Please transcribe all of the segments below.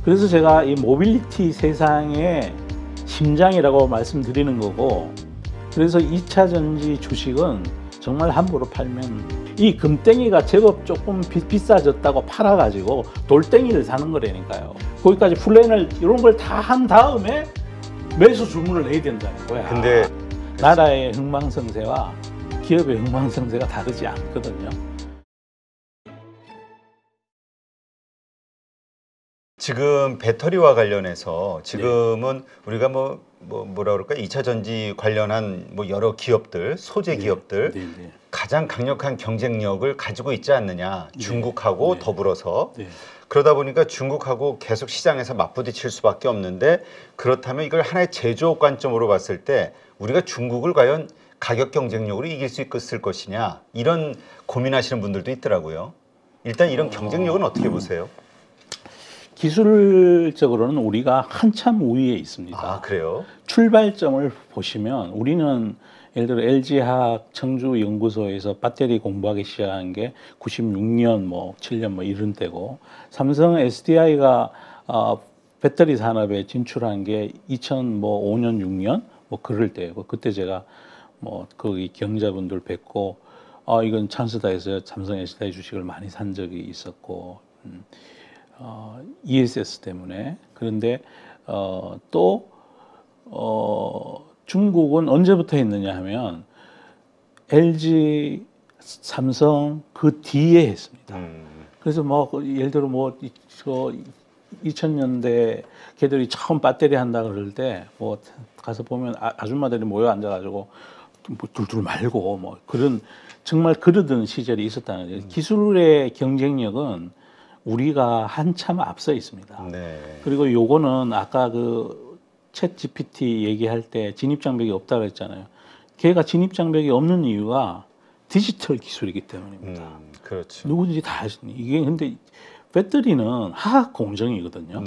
그래서 제가 이 모빌리티 세상의 심장이라고 말씀드리는 거고, 그래서 2차 전지 주식은 정말 함부로 팔면 이 금땡이가 제법 조금 비싸졌다고 팔아가지고 돌땡이를 사는 거라니까요. 거기까지 플랜을 이런 걸 다 한 다음에 매수 주문을 해야 된다는 거야. 근데 나라의 흥망성쇠와 기업의 흥망성쇠가 다르지 않거든요. 지금 배터리와 관련해서 지금은 우리가 뭐라 그럴까 2차 전지 관련한 여러 기업들, 소재 기업들 가장 강력한 경쟁력을 가지고 있지 않느냐, 중국하고 더불어서. 그러다 보니까 중국하고 계속 시장에서 맞부딪힐 수밖에 없는데, 그렇다면 이걸 하나의 제조업 관점으로 봤을 때 우리가 중국을 과연 가격 경쟁력으로 이길 수 있을 것이냐, 이런 고민하시는 분들도 있더라고요. 일단 이런 경쟁력은 어떻게 보세요? 기술적으로는 우리가 한참 우위에 있습니다. 아, 그래요? 출발점을 보시면 우리는 예를 들어 LG화학 청주연구소에서 배터리 공부하기 시작한 게 96년, 7년 이런 때고, 삼성 SDI가 배터리 산업에 진출한 게 2005년, 6년 그럴 때고, 그때 제가 거기 경자분들 뵙고 이건 찬스다 해서 삼성 SDI 주식을 많이 산 적이 있었고, ESS 때문에. 그런데 중국은 언제부터 했느냐 하면 LG, 삼성 그 뒤에 했습니다. 그래서 예를 들어 2000년대 걔들이 처음 배터리 한다 그럴 때 가서 보면 아줌마들이 모여 앉아가지고 둘둘 말고 그런 정말 그러던 시절이 있었다는 거예요. 기술의 경쟁력은 우리가 한참 앞서 있습니다. 그리고 요거는 아까 챗 GPT 얘기할 때 진입장벽이 없다고 했잖아요. 걔가 진입장벽이 없는 이유가 디지털 기술이기 때문입니다. 그렇죠. 누구든지 다 할 수 있는. 이게 근데 배터리는 화학 공정이거든요.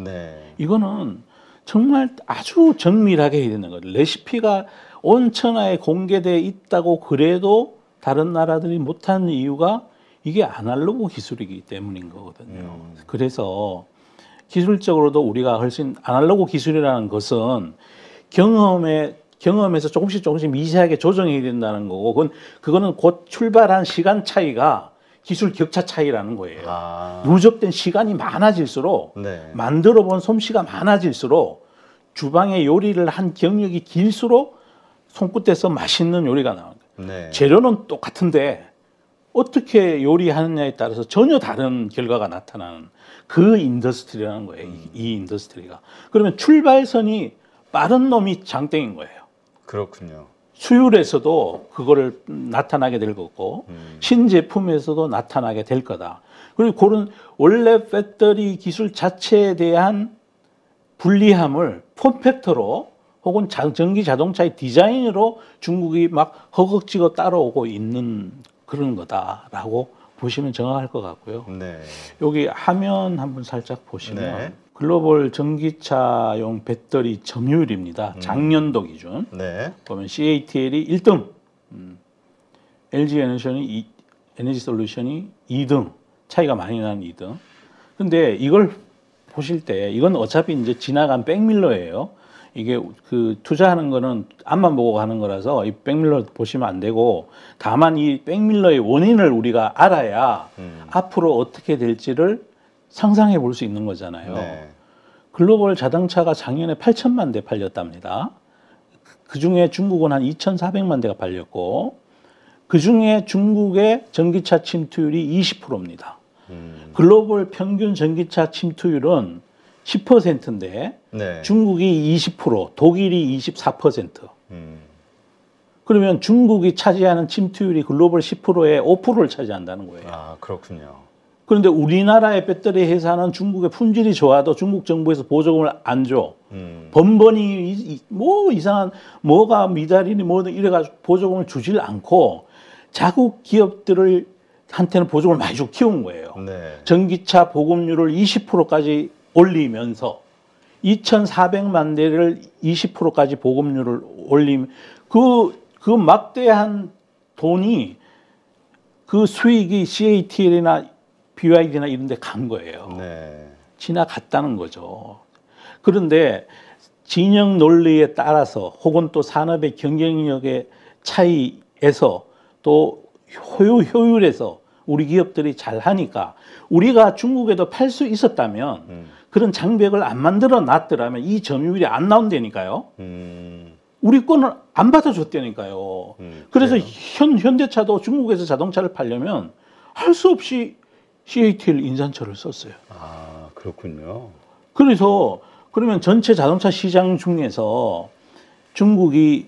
이거는 정말 아주 정밀하게 해야 되는 거예요. 레시피가 온 천하에 공개되어 있다고 그래도 다른 나라들이 못하는 이유가 이게 아날로그 기술이기 때문인 거거든요. 그래서 기술적으로도 우리가 훨씬, 아날로그 기술이라는 것은 경험에서 조금씩 미세하게 조정해야 된다는 거고, 그거는 곧 출발한 시간 차이가 기술 격차 차이라는 거예요. 누적된 시간이 많아질수록, 만들어 본 솜씨가 많아질수록, 주방에 요리를 한 경력이 길수록 손끝에서 맛있는 요리가 나오는 거예요. 재료는 똑같은데 어떻게 요리하느냐에 따라서 전혀 다른 결과가 나타나는 그 인더스트리라는 거예요. 이 인더스트리가. 그러면 출발선이 빠른 놈이 장땡인 거예요. 그렇군요. 수율에서도 그거를 나타나게 될 거고, 신제품에서도 나타나게 될 거다. 그리고 그런 원래 배터리 기술 자체에 대한 불리함을 폼팩터로 혹은 전기 자동차의 디자인으로 중국이 막 허겁지겁 따라오고 있는 그런 거다라고 보시면 정확할 것 같고요. 여기 화면 한번 살짝 보시면 글로벌 전기차용 배터리 점유율입니다. 작년도 기준. 보면 CATL이 1등, LG 에너지 솔루션이 2등, 차이가 많이 나는 2등. 근데 이걸 보실 때 이건 어차피 이제 지나간 백밀러예요. 이게 투자하는 거는 앞만 보고 가는 거라서 이 백밀러 보시면 안 되고, 다만 이 백밀러의 원인을 우리가 알아야 앞으로 어떻게 될지를 상상해 볼 수 있는 거잖아요. 글로벌 자동차가 작년에 8천만 대 팔렸답니다. 그 중에 중국은 한 2,400만 대가 팔렸고, 그 중에 중국의 전기차 침투율이 20%입니다. 글로벌 평균 전기차 침투율은 10%인데 중국이 20%, 독일이 24%. 그러면 중국이 차지하는 침투율이 글로벌 10%의 5%를 차지한다는 거예요. 그렇군요. 그런데 우리나라의 배터리 회사는 중국의 품질이 좋아도 중국 정부에서 보조금을 안 줘. 번번이 이상한 뭐가 미달이니 뭐든 이래가지고 보조금을 주질 않고 자국 기업들을 한테는 보조금을 많이 주고 키운 거예요. 전기차 보급률을 20%까지 올리면서 2,400만 대를 20%까지 보급률을 올리면 그 막대한 돈이 그 수익이 CATL이나 BYD나 이런 데 간 거예요. 지나갔다는 거죠. 그런데 진영 논리에 따라서 혹은 또 산업의 경쟁력의 차이에서 또 효율에서 우리 기업들이 잘 하니까 우리가 중국에도 팔 수 있었다면 그런 장벽을 안 만들어 놨더라면 이 점유율이 안 나온다니까요. 우리 거는 안 받아줬다니까요. 그래서 현대차도 중국에서 자동차를 팔려면 할 수 없이 CATL 인산철을 썼어요. 아, 그렇군요. 그래서 그러면 전체 자동차 시장 중에서 중국이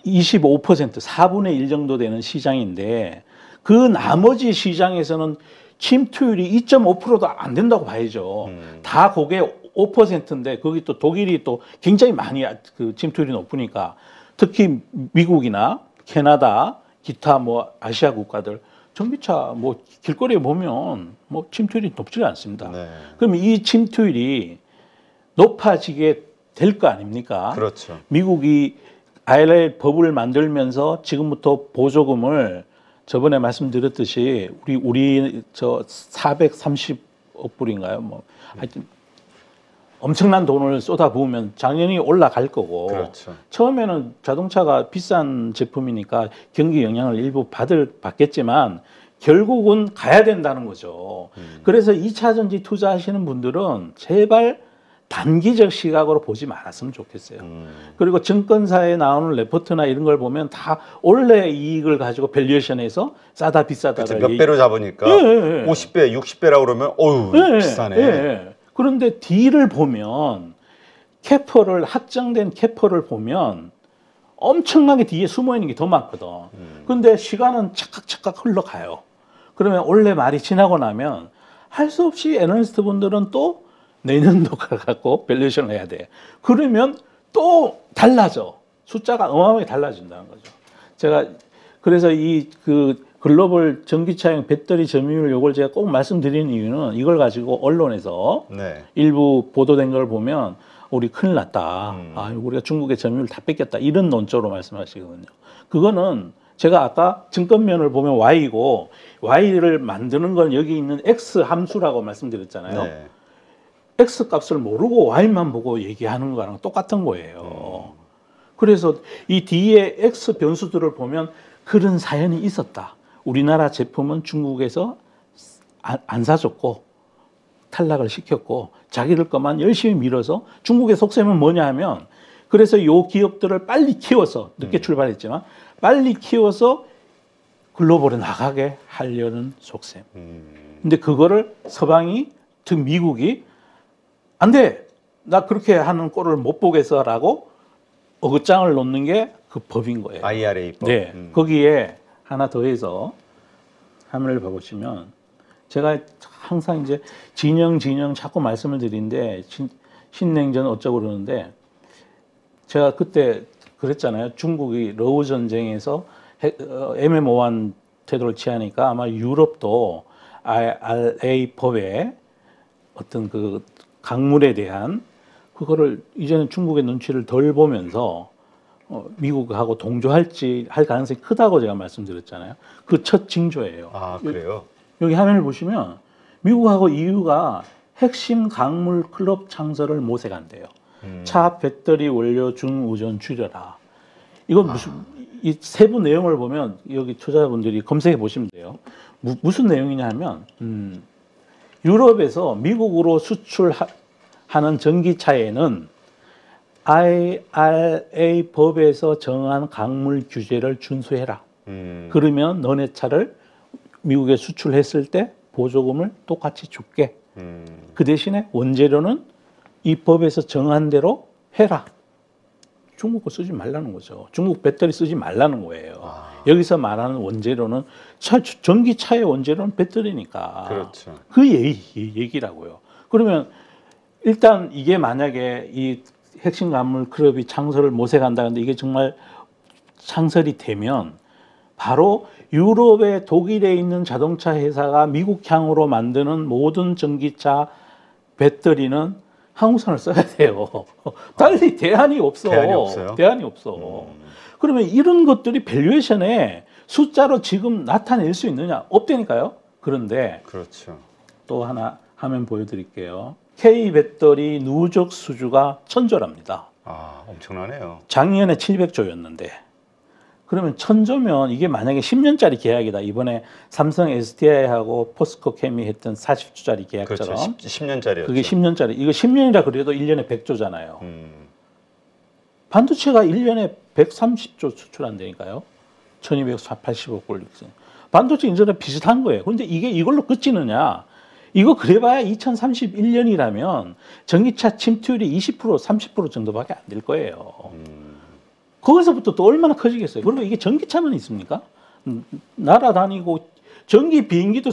25%, 4분의 1 정도 되는 시장인데 그 나머지 시장에서는 침투율이 2.5%도 안 된다고 봐야죠. 다 그게 5%인데 거기 또 독일이 또 굉장히 많이 그 침투율이 높으니까 특히 미국이나 캐나다, 기타 뭐 아시아 국가들 전기차 뭐 길거리에 보면 뭐 침투율이 높지 않습니다. 네. 그럼 이 침투율이 높아지게 될 거 아닙니까? 그렇죠. 미국이 IRA 법을 만들면서 지금부터 보조금을 저번에 말씀드렸듯이 우리 저 430억 불인가요? 뭐 하여튼 엄청난 돈을 쏟아부으면 당연히 올라갈 거고. 그렇죠. 처음에는 자동차가 비싼 제품이니까 경기 영향을 일부 받겠지만 결국은 가야 된다는 거죠. 그래서 2차 전지 투자하시는 분들은 제발 단기적 시각으로 보지 말았으면 좋겠어요. 그리고 증권사에 나오는 레포트나 이런 걸 보면 다 원래 이익을 가지고 밸류에이션해서 싸다 비싸다를 몇 배로 잡으니까 50배, 60배라고 그러면 어휴 비싸네. 그런데 D를 보면 확정된 캐퍼를 보면 엄청나게 뒤에 숨어 있는 게 더 많거든. 그런데 시간은 착각착각 흘러가요. 그러면 원래 말이 지나고 나면 할 수 없이 애널리스트 분들은 또 내년도 가갖고 밸류에이션을 해야 돼. 그러면 또 달라져. 숫자가 어마어마하게 달라진다는 거죠. 제가 그래서 이 그 글로벌 전기차용 배터리 점유율 요걸 제가 꼭 말씀드리는 이유는 이걸 가지고 언론에서 일부 보도된 걸 보면 우리 큰일 났다. 아, 우리가 중국의 점유율 다 뺏겼다. 이런 논조로 말씀하시거든요. 그거는 제가 아까 증권면을 보면 Y이고 Y를 만드는 건 여기 있는 X 함수라고 말씀드렸잖아요. X 값을 모르고 Y만 보고 얘기하는 거랑 똑같은 거예요. 그래서 이 뒤에 X 변수들을 보면 그런 사연이 있었다. 우리나라 제품은 중국에서 안 사줬고 탈락을 시켰고 자기들 것만 열심히 밀어서 중국의 속셈은 뭐냐 하면 그래서 요 기업들을 빨리 키워서 늦게 출발했지만 빨리 키워서 글로벌에 나가게 하려는 속셈. 근데 그거를 서방이 즉 미국이 안 돼. 나 그렇게 하는 꼴을 못 보겠어라고 어긋장을 놓는 게 그 법인 거예요. IRA 법. 네. 거기에 하나 더해서 화면을 봐보시면 제가 항상 이제 진영 자꾸 말씀을 드리는데 신냉전 어쩌고 그러는데 제가 그때 그랬잖아요. 중국이 러우 전쟁에서 애매모호한 태도를 취하니까 아마 유럽도 IRA 법에 어떤 그 강물에 대한 그거를 이제는 중국의 눈치를 덜 보면서 미국하고 동조할 가능성이 크다고 제가 말씀드렸잖아요. 그 첫 징조예요. 아, 그래요? 여기 화면을 보시면 미국하고 EU가 핵심 강물 클럽 창설을 모색한대요. 차 배터리 원료 중우전 줄여라. 이건 이 세부 내용을 보면 여기 투자자분들이 검색해 보시면 돼요. 무슨 내용이냐 하면 유럽에서 미국으로 수출하는 전기차에는 IRA 법에서 정한 강물 규제를 준수해라. 그러면 너네 차를 미국에 수출했을 때 보조금을 똑같이 줄게. 그 대신에 원재료는 이 법에서 정한 대로 해라. 중국 거 쓰지 말라는 거죠. 중국 배터리 쓰지 말라는 거예요. 여기서 말하는 원재료는 전기차의 원재료는 배터리니까. 그렇죠. 그 얘기라고요. 그러면 일단 이게 만약에 이 핵심 간물 클럽이 창설을 모색한다는데 이게 정말 창설이 되면 바로 유럽의 독일에 있는 자동차 회사가 미국향으로 만드는 모든 전기차 배터리는 한국산을 써야 돼요. 달리 대안이 없어. 대안이 없어. 그러면 이런 것들이 밸류에이션에 숫자로 지금 나타낼 수 있느냐? 없다니까요. 그런데 그렇죠. 또 하나 화면 보여드릴게요. K 배터리 누적 수주가 천조랍니다. 아, 엄청나네요. 작년에 700조였는데 그러면 천조면 이게 만약에 10년짜리 계약이다. 이번에 삼성 SDI하고 포스코 케미 했던 40조짜리 계약처럼 그렇죠. 10년짜리였죠. 그게 10년짜리. 이거 10년이라 그래도 1년에 100조잖아요. 반도체가 1년에 130조 수출한다니까요. 1280억 불. 반도체 인터넷 비슷한 거예요. 그런데 이게 이걸로 끝이느냐? 이거 그래봐야 2031년이라면 전기차 침투율이 20% 30% 정도밖에 안 될 거예요. 거기서부터 또 얼마나 커지겠어요. 그리고 이게 전기차만 있습니까? 날아다니고 전기 비행기도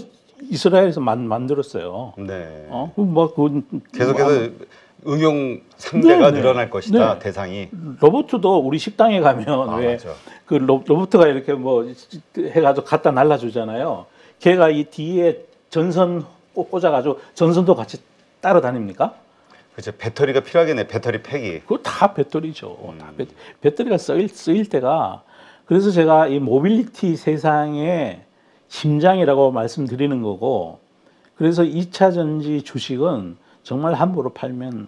이스라엘에서 만들었어요. 네. 계속해서 응용 상대가 네, 네. 늘어날 것이다. 네. 대상이. 로봇도 우리 식당에 가면 왜 맞아. 그 로봇가 이렇게 뭐 해가지고 갖다 날라주잖아요. 걔가 이 뒤에 전선 꽂아가지고 전선도 같이 따라다닙니까? 그렇죠. 배터리가 필요하겠네. 배터리 팩이. 그거 다 배터리죠. 다 배터리가 쓰일 때가 그래서 제가 이 모빌리티 세상의 심장이라고 말씀드리는 거고 그래서 2차 전지 주식은 정말 함부로 팔면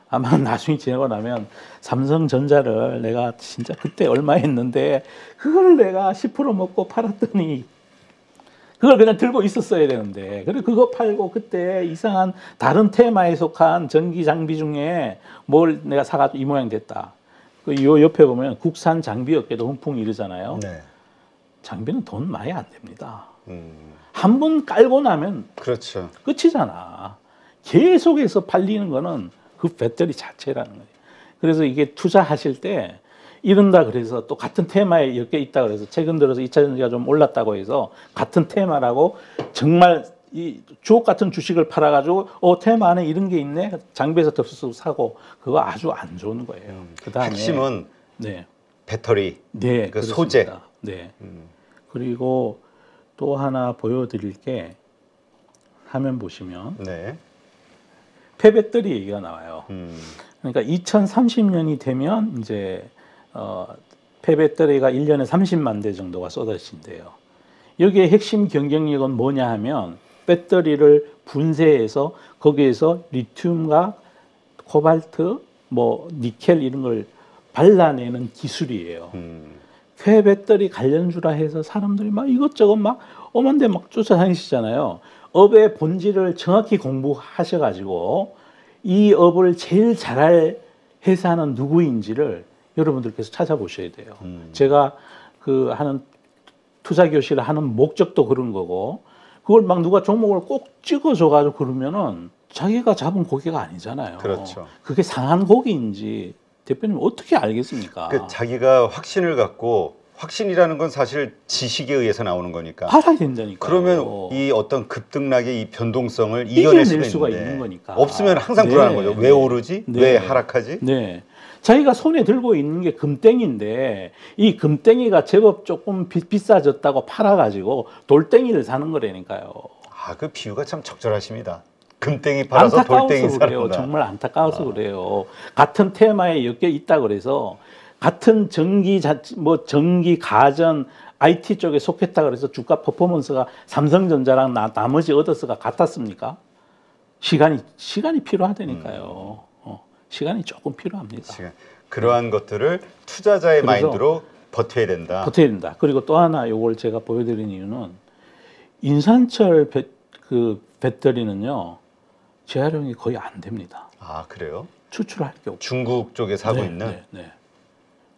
아마 나중에 지나고 나면 삼성전자를 내가 진짜 그때 얼마 했는데 그걸 내가 10% 먹고 팔았더니 그걸 그냥 들고 있었어야 되는데 그리고 그거 팔고 그때 이상한 다른 테마에 속한 전기 장비 중에 뭘 내가 사가지고 이 모양 됐다. 그 요 옆에 보면 국산 장비 업계도 훈풍이 이르잖아요. 네. 장비는 돈 많이 안 됩니다. 음. 한 번 깔고 나면 그렇죠. 끝이잖아. 계속해서 팔리는 거는 그 배터리 자체라는 거예요. 그래서 이게 투자하실 때 이른다 그래서 또 같은 테마에 몇 개 있다 그래서 최근 들어서 2차 전지가 좀 올랐다고 해서 같은 테마라고 정말 이 주옥 같은 주식을 팔아가지고 테마 안에 이런 게 있네 장비에서 덥수수 사고 그거 아주 안 좋은 거예요. 그다음에 핵심은 네, 배터리, 네, 그 소재. 그렇습니다. 네. 그리고 또 하나 보여드릴 게 화면 보시면 네. 폐배터리 얘기가 나와요. 그러니까 2030년이 되면 이제 폐배터리가 1년에 30만 대 정도가 쏟아진대요. 여기에 핵심 경쟁력은 뭐냐 하면 배터리를 분쇄해서 거기에서 리튬과 코발트, 뭐 니켈 이런 걸 발라내는 기술이에요. 폐배터리 관련주라 해서 사람들이 막 이것저것 막 엄한데 막 쫓아다니시잖아요. 업의 본질을 정확히 공부하셔가지고 이 업을 제일 잘할 회사는 누구인지를 여러분들께서 찾아보셔야 돼요. 제가 그 하는 투자 교실을 하는 목적도 그런 거고 그걸 막 누가 종목을 꼭 찍어줘가지고 그러면은 자기가 잡은 고기가 아니잖아요. 그렇죠. 그게 상한 고기인지 대표님 어떻게 알겠습니까? 그 자기가 확신을 갖고 확신이라는 건 사실 지식에 의해서 나오는 거니까. 알아야 된다니까. 그러면 이 어떤 급등락의 이 변동성을 이겨낼 수가 있는 거니까. 없으면 항상 네. 불안한 거죠. 왜 오르지? 네. 왜 하락하지? 네. 자기가 손에 들고 있는 게 금땡인데 이 금땡이가 제법 조금 비싸졌다고 팔아가지고 돌땡이를 사는 거라니까요. 아, 그 비유가 참 적절하십니다. 금땡이 팔아서 돌땡이 사는다. 정말 안타까워서 그래요. 같은 테마에 몇 개 있다 그래서 같은 전기 가전 IT 쪽에 속했다 그래서 주가 퍼포먼스가 삼성전자랑 나머지 얻어서가 같았습니까? 시간이 필요하다니까요. 시간이 조금 필요합니다. 그러한 것들을 투자자의 마인드로 버텨야 된다. 버텨야 된다. 그리고 또 하나 요걸 제가 보여드린 이유는 인산철 배터리는요 재활용이 거의 안 됩니다. 아, 그래요? 추출할 게 없고. 중국 쪽에 사고 있는? 네.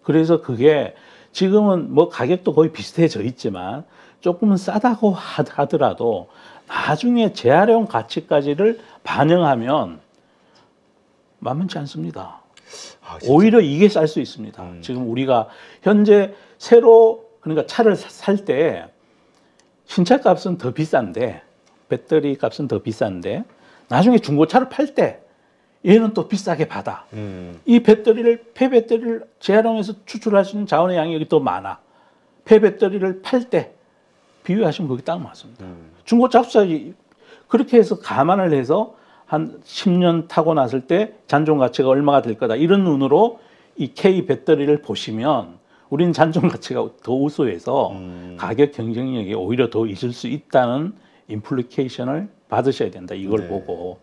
그래서 그게 지금은 뭐 가격도 거의 비슷해져 있지만 조금은 싸다고 하더라도 나중에 재활용 가치까지를 반영하면 만만치 않습니다. 아, 오히려 이게 쌀 수 있습니다. 지금 우리가 현재 새로 그러니까 차를 살 때 신차 값은 더 비싼데 배터리 값은 더 비싼데 나중에 중고차를 팔 때 얘는 또 비싸게 받아. 이 폐배터리를 재활용해서 추출할 수 있는 자원의 양이 여기 더 많아. 폐배터리를 팔 때 비유하시면 거기 딱 맞습니다. 중고차 값이 그렇게 해서 감안을 해서 한 10년 타고 났을 때 잔존 가치가 얼마가 될 거다. 이런 눈으로 이 K 배터리를 보시면 우리는 잔존 가치가 더 우수해서 가격 경쟁력이 오히려 더 있을 수 있다는 인플리케이션을 받으셔야 된다. 이걸 보고.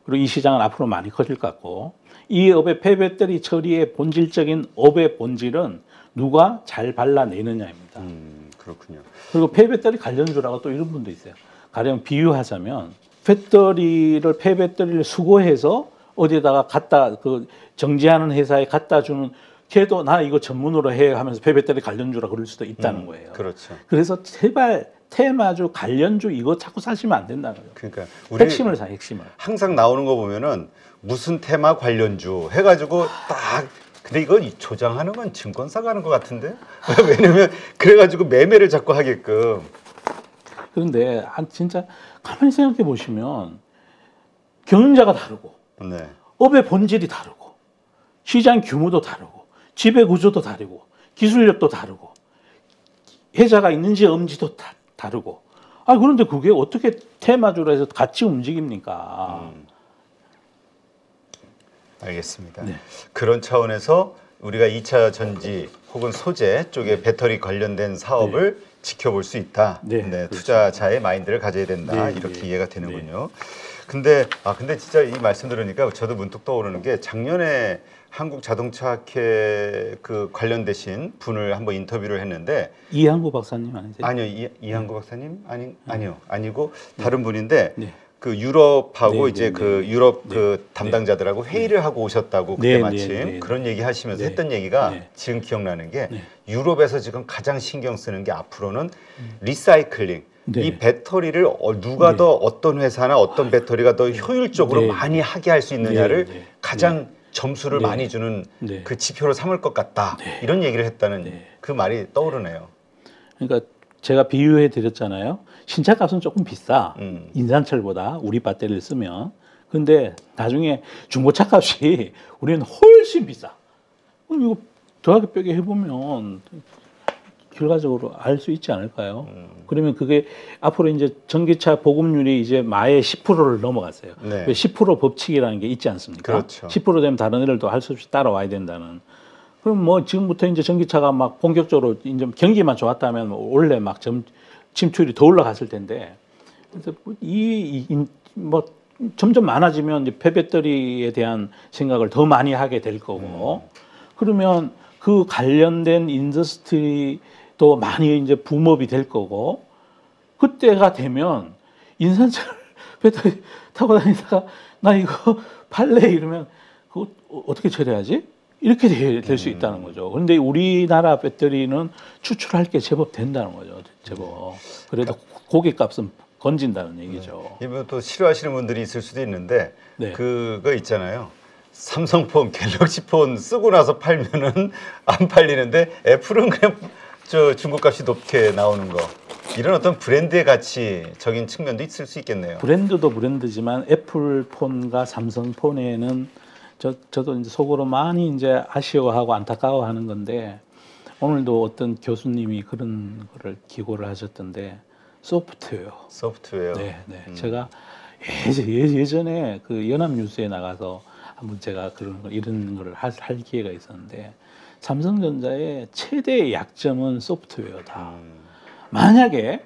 그리고 이 시장은 앞으로 많이 커질 것 같고 이 업의 폐배터리 처리의 본질적인 업의 본질은 누가 잘 발라내느냐입니다. 그렇군요. 그리고 폐배터리 관련주라고 또 이런 분도 있어요. 가령 비유하자면 폐배터리를 수거해서 어디에다가 갖다 그 정지하는 회사에 갖다 주는 걔도 나 이거 전문으로 해 하면서 폐배터리 관련주라 그럴 수도 있다는 거예요. 그렇죠. 그래서 제발 테마주 관련주 이거 자꾸 사시면 안 된다는 거예요. 그러니까 우리 핵심을 사 핵심을. 항상 나오는 거 보면은 무슨 테마 관련주 해가지고 딱 근데 이건 조장하는 건 증권사가 하는 것 같은데 왜냐면 그래가지고 매매를 자꾸 하게끔. 그런데 진짜 가만히 생각해 보시면 경영자가 다르고 네. 업의 본질이 다르고 시장 규모도 다르고 지배 구조도 다르고 기술력도 다르고 회사가 있는지 없는지도 다르고 그런데 그게 어떻게 테마주로 해서 같이 움직입니까? 알겠습니다. 네. 그런 차원에서 우리가 2차 전지 혹은 소재 쪽에 배터리 관련된 사업을 지켜볼 수 있다. 네, 네, 그렇죠. 투자자의 마인드를 가져야 된다. 네, 이렇게 네. 이해가 되는군요. 근데 진짜 이 말씀 들으니까 저도 문득 떠오르는 게 작년에 한국 자동차학회 그 관련되신 분을 한번 인터뷰를 했는데 이항구 박사님 아니세요? 아니요, 이항구 박사님 아니고 다른 분인데 네. 그 유럽하고 네, 이제 네, 그 네. 유럽 네. 그 담당자들하고 회의를 하고 오셨다고 그때 네, 네, 마침 네, 네. 그런 얘기 하시면서 네. 했던 얘기가 네. 지금 기억나는 게 네. 유럽에서 지금 가장 신경 쓰는 게 앞으로는 리사이클링. 네. 이 배터리를 누가 네. 더 어떤 회사나 어떤 배터리가 더 효율적으로 네. 많이 하게 할 수 있느냐를 네. 네. 가장 점수를 네. 많이 주는 네. 그 지표로 삼을 것 같다. 네. 이런 얘기를 했다는 네. 그 말이 떠오르네요. 그러니까 제가 비유해 드렸잖아요. 신차 값은 조금 비싸. 음. 인산철보다 우리 배터리를 쓰면. 근데 나중에 중고차 값이 우리는 훨씬 비싸. 그럼 이거 더하기 빼기 해보면 결과적으로 알 수 있지 않을까요? 그러면 그게 앞으로 이제 전기차 보급률이 이제 마에 10%를 넘어갔어요. 네. 10% 법칙이라는 게 있지 않습니까? 그렇죠. 10% 되면 다른 애들도 할 수 없이 따라와야 된다는. 그럼 뭐 지금부터 이제 전기차가 막 본격적으로 이제 경기만 좋았다면 원래 막 침투율이 더 올라갔을 텐데. 그래서 뭐 점점 많아지면 이제 폐배터리에 대한 생각을 더 많이 하게 될 거고. 그러면 그 관련된 인더스트리도 많이 이제 붐업이 될 거고. 그때가 되면 인산철 배터리 타고 다니다가 나 이거 팔래 이러면 그거 어떻게 처리하지? 이렇게 될 수 있다는 거죠. 그런데 우리나라 배터리는 추출할 게 제법 된다는 거죠. 제법. 그래도 고객값은 건진다는 얘기죠. 이분 또 싫어하시는 분들이 있을 수도 있는데 네. 그거 있잖아요. 삼성폰, 갤럭시폰 쓰고 나서 팔면은 안 팔리는데 애플은 그냥 저 중고값이 높게 나오는 거. 이런 어떤 브랜드의 가치적인 측면도 있을 수 있겠네요. 브랜드도 브랜드지만 애플폰과 삼성폰에는 저도 이제 속으로 많이 이제 아쉬워하고 안타까워하는 건데 오늘도 어떤 교수님이 그런 거를 기고를 하셨던데 소프트웨어. 소프트웨어. 네, 네. 제가 예전에 그 연합뉴스에 나가서 한번 제가 이런 거를 할 기회가 있었는데 삼성전자의 최대 약점은 소프트웨어다. 만약에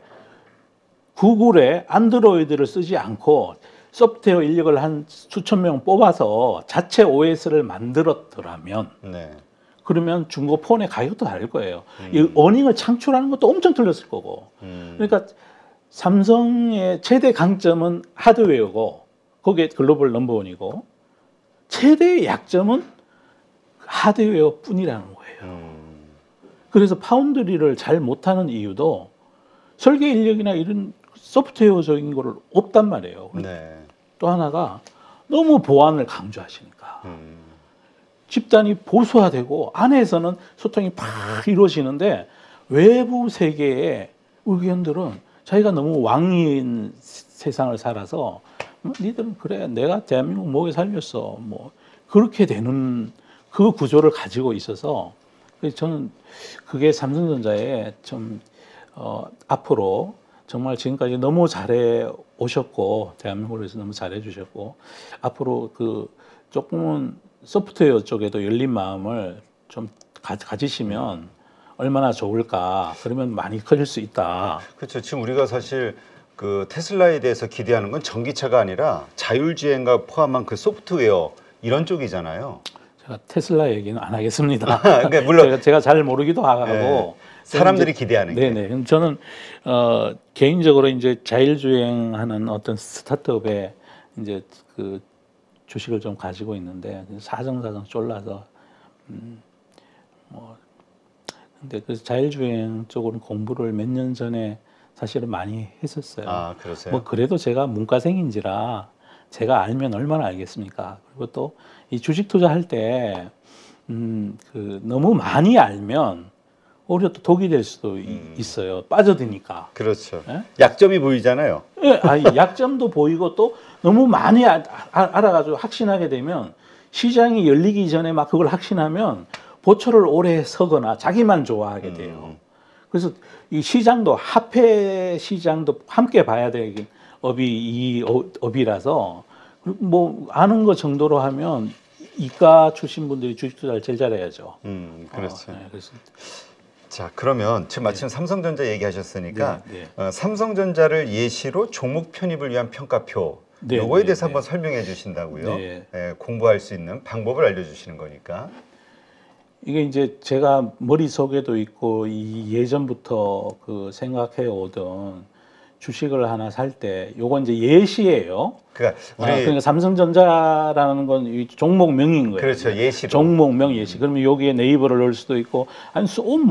구글에 안드로이드를 쓰지 않고 소프트웨어 인력을 한 수천 명 뽑아서 자체 OS를 만들었더라면 네. 그러면 중고 폰의 가격도 다를 거예요. 이 어닝을 창출하는 것도 엄청 틀렸을 거고. 그러니까 삼성의 최대 강점은 하드웨어고 거기에 글로벌 넘버원이고 최대의 약점은 하드웨어뿐이라는 거예요. 그래서 파운드리를 잘 못하는 이유도 설계 인력이나 이런 소프트웨어적인 거를 없단 말이에요. 네. 또 하나가 너무 보안을 강조하시니까 집단이 보수화되고 안에서는 소통이 팍 이루어지는데 외부 세계의 의견들은 자기가 너무 왕인 세상을 살아서 니들은 그래 내가 대한민국 목에 살렸어 뭐 그렇게 되는 그 구조를 가지고 있어서 저는 그게 삼성전자에 좀 앞으로 정말 지금까지 너무 잘해 오셨고 대한민국을 위해서 너무 잘해 주셨고 앞으로 그 조금은 소프트웨어 쪽에도 열린 마음을 좀 가지시면 얼마나 좋을까. 그러면 많이 커질 수 있다. 그렇죠. 지금 우리가 사실 그 테슬라에 대해서 기대하는 건 전기차가 아니라 자율주행과 포함한 그 소프트웨어 이런 쪽이잖아요. 제가 테슬라 얘기는 안 하겠습니다. 그러니까 물론 제가 잘 모르기도 하고 네, 사람들이 기대하는 게. 네네. 저는 개인적으로 이제 자율주행하는 어떤 스타트업에 이제 그 주식을 좀 가지고 있는데 사정사정 쫄라서 뭐 근데 그 자율주행 쪽으로는 공부를 몇 년 전에 사실은 많이 했었어요. 아, 그러세요? 뭐 그래도 제가 문과생인지라 제가 알면 얼마나 알겠습니까? 그리고 또 이 주식 투자할 때 그 너무 많이 알면 오히려 또 독이 될 수도 있어요. 빠져드니까. 그렇죠. 예? 약점이 보이잖아요. 예, 약점도 보이고 또 너무 많이 알아가지고 확신하게 되면 시장이 열리기 전에 막 그걸 확신하면 보초를 오래 서거나 자기만 좋아하게 돼요. 그래서 이 시장도 화폐 시장도 함께 봐야 되는 업이라서 뭐 아는 거 정도로 하면 이과 출신 분들이 주식 투자를 제일 잘해야죠. 그렇죠. 네, 그래서 자, 그러면 지금 마침 삼성전자 얘기하셨으니까 네, 삼성전자를 예시로 종목 편입을 위한 평가표 네, 요거에 네, 대해서 네. 한번 설명해 주신다고요. 네. 예, 공부할 수 있는 방법을 알려주시는 거니까. 이게 이제 제가 머릿속에도 있고 이 예전부터 그 생각해 오던 주식을 하나 살 때 요건 이제 예시예요. 그러니까 우리 그러니까 삼성전자라는 건 이 종목명인 거예요. 그렇죠, 예시로. 종목명 예시. 그러면 여기에 네이버를 넣을 수도 있고 아니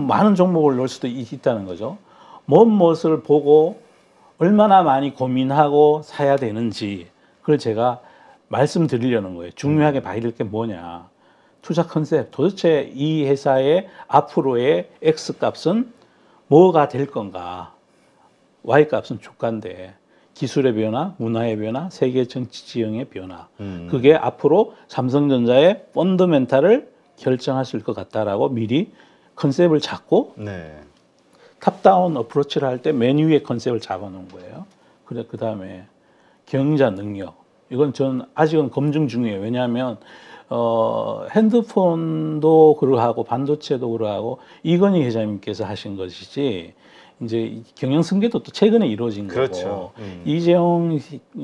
많은 종목을 넣을 수도 있다는 거죠. 무엇을 보고 얼마나 많이 고민하고 사야 되는지 그걸 제가 말씀드리려는 거예요. 중요하게 봐야 될 게 뭐냐. 투자 컨셉. 도대체 이 회사의 앞으로의 X 값은 뭐가 될 건가. Y 값은 주가인데 기술의 변화, 문화의 변화, 세계 정치 지형의 변화. 그게 앞으로 삼성전자의 펀더멘탈을 결정하실 것 같다라고 미리 컨셉을 잡고 네. 탑다운 어프로치를 할 때 맨 위에 컨셉을 잡아놓은 거예요. 그래 그 다음에 경영자 능력. 이건 전 아직은 검증 중이에요. 왜냐하면 핸드폰도 그러하고 반도체도 그러하고 이건희 회장님께서 하신 것이지 이제 경영 승계도 또 최근에 이루어진 그렇죠. 거고 이재용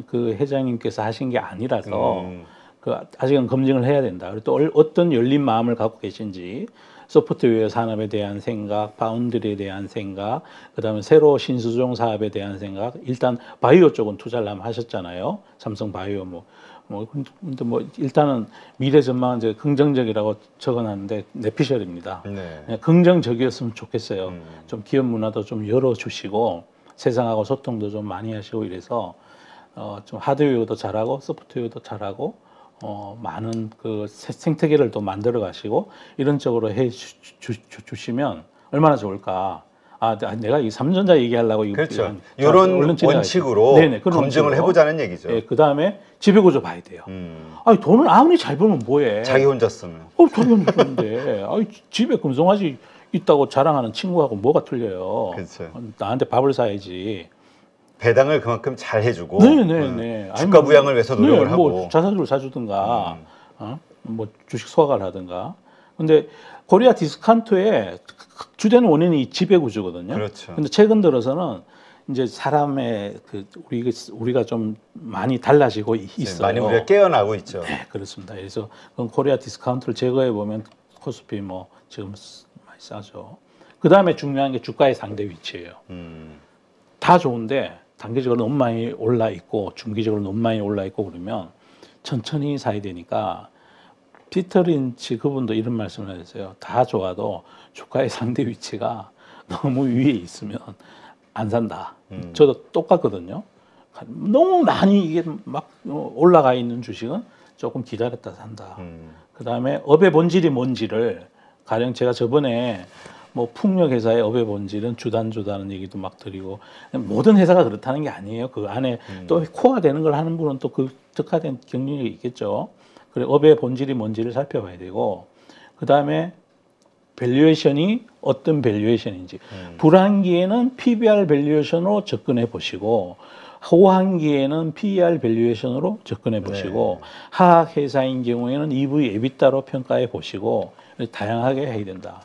그 회장님께서 하신 게 아니라서 그 아직은 검증을 해야 된다. 그리고 또 어떤 열린 마음을 갖고 계신지 소프트웨어 산업에 대한 생각, 파운드리에 대한 생각, 그다음에 새로 신수종 사업에 대한 생각. 일단 바이오 쪽은 투자를 한번 하셨잖아요. 삼성 바이오 근데 일단은 미래 전망은 이제 긍정적이라고 적어놨는데 내피셜입니다. 네. 긍정적이었으면 좋겠어요. 좀 기업 문화도 좀 열어주시고 세상하고 소통도 좀 많이 하시고 이래서 좀 하드웨어도 잘하고 소프트웨어도 잘하고 많은 그 생태계를 또 만들어 가시고 이런 쪽으로 해 주시면 얼마나 좋을까. 내가 이 삼전자 얘기하려고 그렇죠. 이런 원칙으로 네네, 검증을 해보자는 얘기죠. 네, 그 다음에 지배구조 봐야 돼요. 아니 돈을 아무리 잘 벌면 뭐해? 자기 혼자 쓰면. 자기 혼자 쓰는데 집에 금송아지 있다고 자랑하는 친구하고 뭐가 틀려요? 그렇죠. 나한테 밥을 사야지. 배당을 그만큼 잘 해주고. 네네네. 주가 부양을 위해서 노력을 하고. 뭐 자사주를 사주든가, 뭐 주식 소각을 하든가. 근데 코리아 디스카운트의 주된 원인이 지배구조거든요. 그렇죠. 근데 최근 들어서는 이제 사람의 우리가 좀 많이 달라지고 있어요. 많이 우리가 깨어나고 있죠. 네, 그렇습니다. 그래서 그럼 코리아 디스카운트를 제거해 보면 코스피 뭐 지금 많이 싸죠. 그 다음에 중요한 게 주가의 상대 위치예요. 다 좋은데 단기적으로 너무 많이 올라 있고 중기적으로 너무 많이 올라 있고 그러면 천천히 사야 되니까. 피터 린치 그분도 이런 말씀을 하셨어요. 다 좋아도 주가의 상대 위치가 너무 위에 있으면 안 산다. 저도 똑같거든요. 너무 많이 이게 막 올라가 있는 주식은 조금 기다렸다 산다. 그 다음에 업의 본질이 뭔지를 가령 제가 저번에 뭐 풍력 회사의 업의 본질은 주단주다는 얘기도 막 드리고 모든 회사가 그렇다는 게 아니에요. 그 안에 또 코어가 되는 걸 하는 분은 또 그 특화된 경력이 있겠죠. 그래 업의 본질이 뭔지를 살펴봐야 되고 그 다음에 밸류에이션이 어떤 밸류에이션인지 불황기에는 PBR 밸류에이션으로 접근해 보시고 호황기에는 PER 밸류에이션으로 접근해 보시고 하학 회사인 경우에는 EV, EBITDA로 평가해 보시고 다양하게 해야 된다.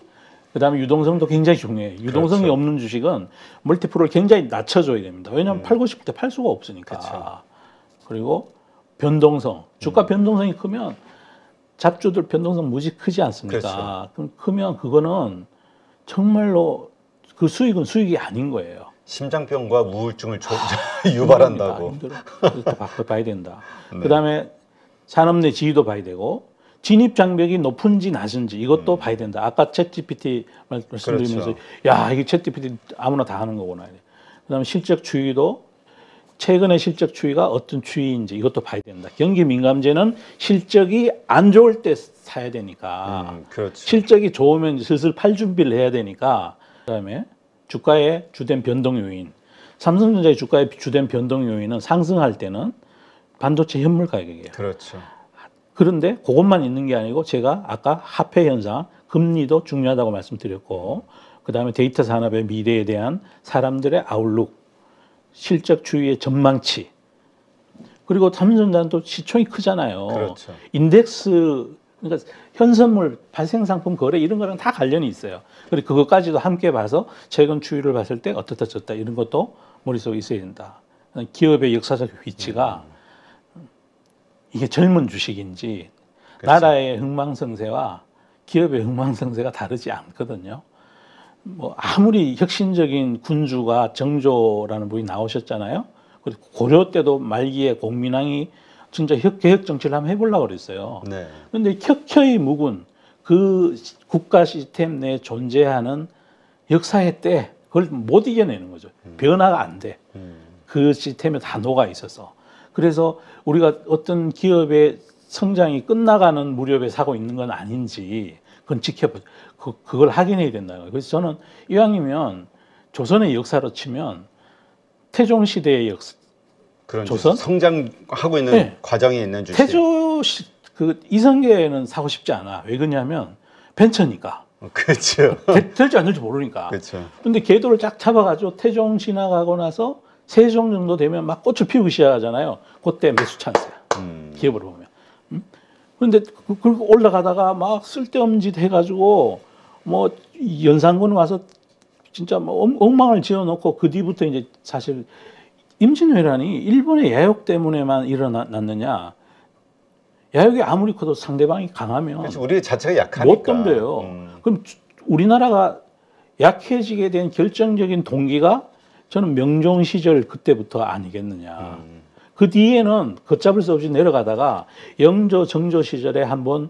그다음에 유동성도 굉장히 중요해요. 유동성이 그렇죠. 없는 주식은 멀티플을 굉장히 낮춰줘야 됩니다. 왜냐하면 팔고 싶을 때 팔 수가 없으니까. 그렇죠. 그리고 변동성, 주가 변동성이 크면 잡주들 변동성 무지 크지 않습니까? 그렇죠. 그럼 크면 그거는 정말로 그 수익은 수익이 아닌 거예요. 심장병과 우울증을 유발한다고. 힘들어. 그것도 봐야 된다. 네. 그다음에 산업 내 지위도 봐야 되고 진입 장벽이 높은지 낮은지 이것도 봐야 된다. 아까 챗GPT 말씀드리면서 그렇죠. 야 이게 챗GPT 아무나 다 하는 거구나. 그다음에 실적 추이도 최근의 실적 추이가 어떤 추이인지 이것도 봐야 된다. 경기 민감제는 실적이 안 좋을 때 사야 되니까 그렇죠. 실적이 좋으면 슬슬 팔 준비를 해야 되니까 그다음에 주가의 주된 변동 요인 삼성전자의 주가의 주된 변동 요인은 상승할 때는 반도체 현물 가격이에요. 그렇죠. 그런데 그것만 있는 게 아니고 제가 아까 화폐 현상, 금리도 중요하다고 말씀드렸고 그다음에 데이터 산업의 미래에 대한 사람들의 아웃룩, 실적 추이의 전망치 그리고 삼성전자는 또 시총이 크잖아요. 그렇죠. 인덱스 그러니까 현선물, 발생상품 거래 이런 거랑 다 관련이 있어요. 그리고 그것까지도 함께 봐서 최근 추이를 봤을 때 어떻다 저렇다 이런 것도 머릿속에 있어야 된다. 기업의 역사적 위치가 이게 젊은 주식인지 그렇죠. 나라의 흥망성쇠와 기업의 흥망성쇠가 다르지 않거든요. 뭐 아무리 혁신적인 군주가 정조라는 분이 나오셨잖아요. 그리고 고려 때도 말기에 공민왕이 진짜 개혁 정치를 한번 해보려고 그랬어요. 네. 그런데 켜켜이 묵은 그 국가 시스템 내에 존재하는 역사의 때 그걸 못 이겨내는 거죠. 변화가 안 돼. 그 시스템에 다 녹아 있어서. 그래서 우리가 어떤 기업의 성장이 끝나가는 무렵에 사고 있는 건 아닌지 그건 지켜보죠. 그걸 확인해야 된다는 거예요. 그래서 저는 이왕이면 조선의 역사로 치면 태종 시대의 역사, 그런 조선? 성장하고 있는 네. 과정에 있는 주식. 그 이성계는 사고 싶지 않아. 왜 그러냐면 벤처니까. 그렇죠. 될지 안 될지 모르니까. 그렇죠. 근데 궤도를 쫙 잡아가지고 태종 지나가고 나서 세종 정도 되면 막 꽃을 피우기 시작하잖아요. 그때 매수 찬스야. 기업을 보면. 그런데 그리고 올라가다가 막 쓸데없는 짓 해가지고 뭐 연산군 와서 진짜 뭐 엉망을 지어놓고 그 뒤부터 이제 사실 임진왜란이 일본의 야욕 때문에만 일어났느냐? 야욕이 아무리 커도 상대방이 강하면 그렇죠. 우리 자체가 약하니까. 못 덤벼요. 그럼 우리나라가 약해지게 된 결정적인 동기가 저는 명종 시절 그때부터 아니겠느냐. 그 뒤에는 걷잡을 수 없이 내려가다가 영조, 정조 시절에 한번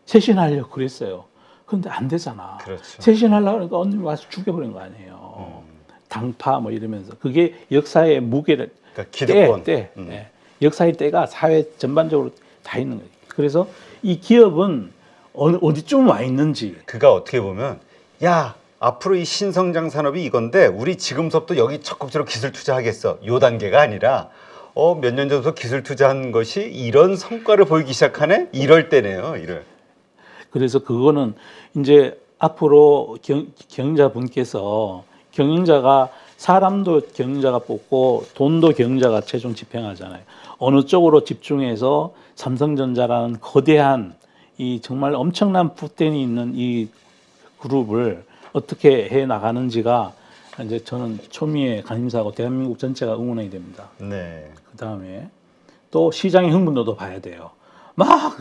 쇄신하려고 그랬어요. 그런데 안 되잖아. 그렇죠. 쇄신하려고 그러니까 언니 와서 죽여버린 거 아니에요. 당파 뭐 이러면서. 그게 역사의 무게를 그러니까 기득권. 네. 역사의 때가 사회 전반적으로 다 있는 거예요. 그래서 이 기업은 어디쯤 와 있는지. 그가 어떻게 보면 야 앞으로 이 신성장 산업이 이건데 우리 지금부터 여기 적극적으로 기술 투자하겠어. 요 단계가 아니라 몇 년 전부터 기술 투자한 것이 이런 성과를 보이기 시작하네. 이럴 때네요. 이럴. 그래서 그거는 이제 앞으로 경영자분께서 경영자가 사람도 경영자가 뽑고 돈도 경영자가 최종 집행하잖아요. 어느 쪽으로 집중해서 삼성전자라는 거대한 이 정말 엄청난 푸텐이 있는 이 그룹을 어떻게 해 나가는지가 이제 저는 초미의 관심사고 대한민국 전체가 응원해야 됩니다. 네. 그 다음에 또 시장의 흥분도도 봐야 돼요. 막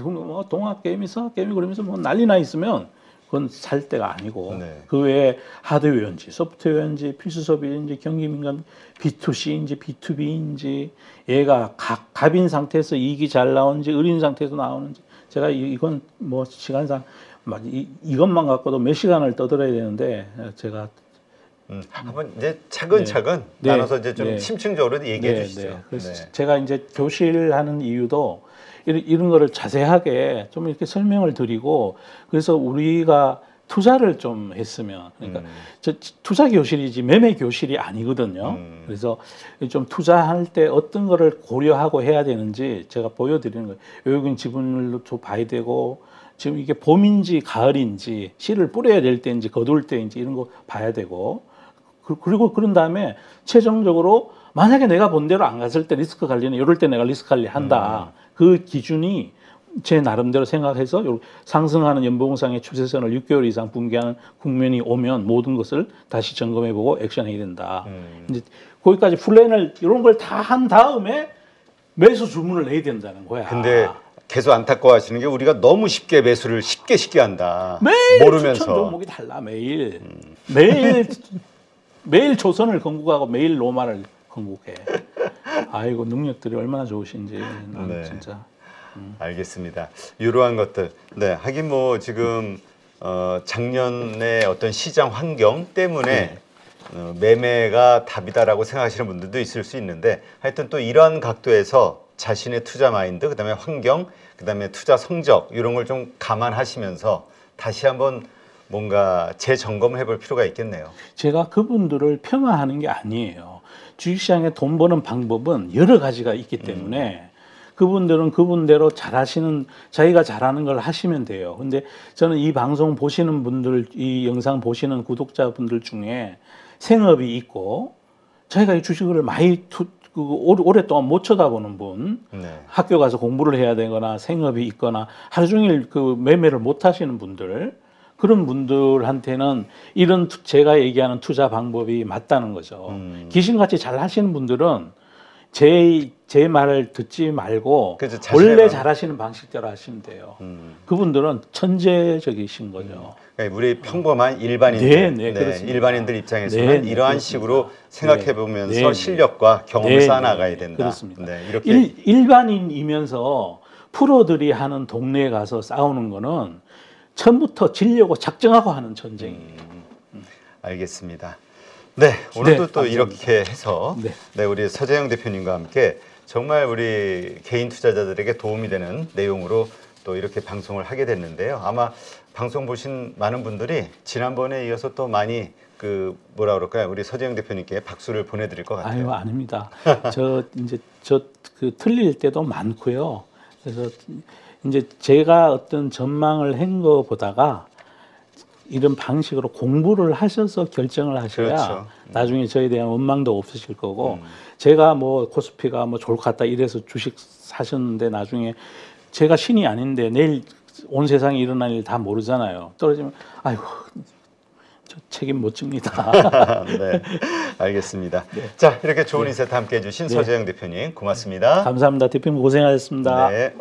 동학 게임이 서학 게임이 그러면서 뭐 난리 나 있으면 그건 살 때가 아니고 네. 그 외에 하드웨어인지 소프트웨어인지 필수 소비인지 경기 민감 B2C인지 B2B인지 얘가 갑인 상태에서 이익이 잘 나오는지 을인 상태에서 나오는지 제가 이건 뭐 시간상 이것만 갖고도 몇 시간을 떠들어야 되는데 제가 한번 이제 차근차근 네. 나눠서 이제 좀 네. 심층적으로 얘기해 네, 주시죠. 네. 그래서 네. 제가 이제 교실하는 이유도 이런 거를 자세하게 좀 이렇게 설명을 드리고 그래서 우리가 투자를 좀 했으면 그러니까 저 투자 교실이지 매매 교실이 아니거든요. 그래서 좀 투자할 때 어떤 거를 고려하고 해야 되는지 제가 보여드리는 거예요. 외국인 지분을 좀 봐야 되고 지금 이게 봄인지 가을인지 씨를 뿌려야 될 때인지 거둘 때인지 이런 거 봐야 되고 그리고 그런 다음에 최종적으로 만약에 내가 본 대로 안 갔을 때 리스크 관리는 이럴 때 내가 리스크 관리 한다. 그 기준이 제 나름대로 생각해서 상승하는 연봉상의 추세선을 6개월 이상 붕괴하는 국면이 오면 모든 것을 다시 점검해보고 액션해야 된다. 이제 거기까지 플랜을 이런 걸 다 한 다음에 매수 주문을 내야 된다는 거야. 근데 계속 안타까워하시는 게 우리가 너무 쉽게 매수를 쉽게 한다. 매일 모르면서. 추천 종목이 달라 매일. 매일 조선을 건국하고 매일 로마를 건국해. 아이고 능력들이 얼마나 좋으신지 나는 네. 진짜. 알겠습니다. 이러한 것들. 네, 하긴 뭐 지금 작년에 어떤 시장 환경 때문에 매매가 답이다라고 생각하시는 분들도 있을 수 있는데 하여튼 또 이러한 각도에서 자신의 투자 마인드, 그다음에 환경, 그다음에 투자 성적 이런 걸 좀 감안하시면서 다시 한번 뭔가 재점검을 해볼 필요가 있겠네요. 제가 그분들을 평가하는 게 아니에요. 주식시장에 돈 버는 방법은 여러 가지가 있기 때문에 그분들은 그분대로 잘하시는 자기가 잘하는 걸 하시면 돼요. 근데 저는 이 방송 보시는 분들, 이 영상 보시는 구독자분들 중에 생업이 있고 자기가 이 주식을 많이 오랫동안 못 쳐다보는 분, 네. 학교 가서 공부를 해야 되거나 생업이 있거나 하루 종일 그 매매를 못 하시는 분들, 그런 분들한테는 이런 제가 얘기하는 투자 방법이 맞다는 거죠. 귀신같이 잘 하시는 분들은 제 말을 듣지 말고 그렇죠. 원래 잘하시는 방식대로 하시면 돼요. 그분들은 천재적이신 거죠. 그러니까 우리 평범한 일반인들, 네, 그렇습니다. 일반인들 입장에서는 네, 이러한 그렇습니다. 식으로 생각해 보면서 네, 실력과 경험을 네, 쌓아나가야 된다. 그렇습니다. 네, 이렇게 일반인이면서 프로들이 하는 동네에 가서 싸우는 거는 처음부터 지려고 작정하고 하는 전쟁이에요. 알겠습니다. 네, 오늘도 네, 또 감사합니다. 이렇게 해서 네. 우리 서재영 대표님과 함께 정말 우리 개인 투자자들에게 도움이 되는 내용으로 또 이렇게 방송을 하게 됐는데요. 아마 방송 보신 많은 분들이 지난번에 이어서 또 많이 뭐라 그럴까요? 우리 서재영 대표님께 박수를 보내드릴 것 같아요. 아유, 아닙니다. 저 틀릴 때도 많고요. 그래서 이제 제가 어떤 전망을 한 거 보다가 이런 방식으로 공부를 하셔서 결정을 하셔야 그렇죠. 나중에 저에 대한 원망도 없으실 거고 제가 뭐 코스피가 뭐 좋을 것 같다 이래서 주식 사셨는데 나중에 제가 신이 아닌데 내일 온 세상에 일어날 일 다 모르잖아요. 떨어지면 아이고 저 책임 못 집니다. 네, 알겠습니다. 자, 이렇게 좋은 인사이트 함께 해주신 서재영 대표님 고맙습니다. 감사합니다. 대표님 고생하셨습니다. 네.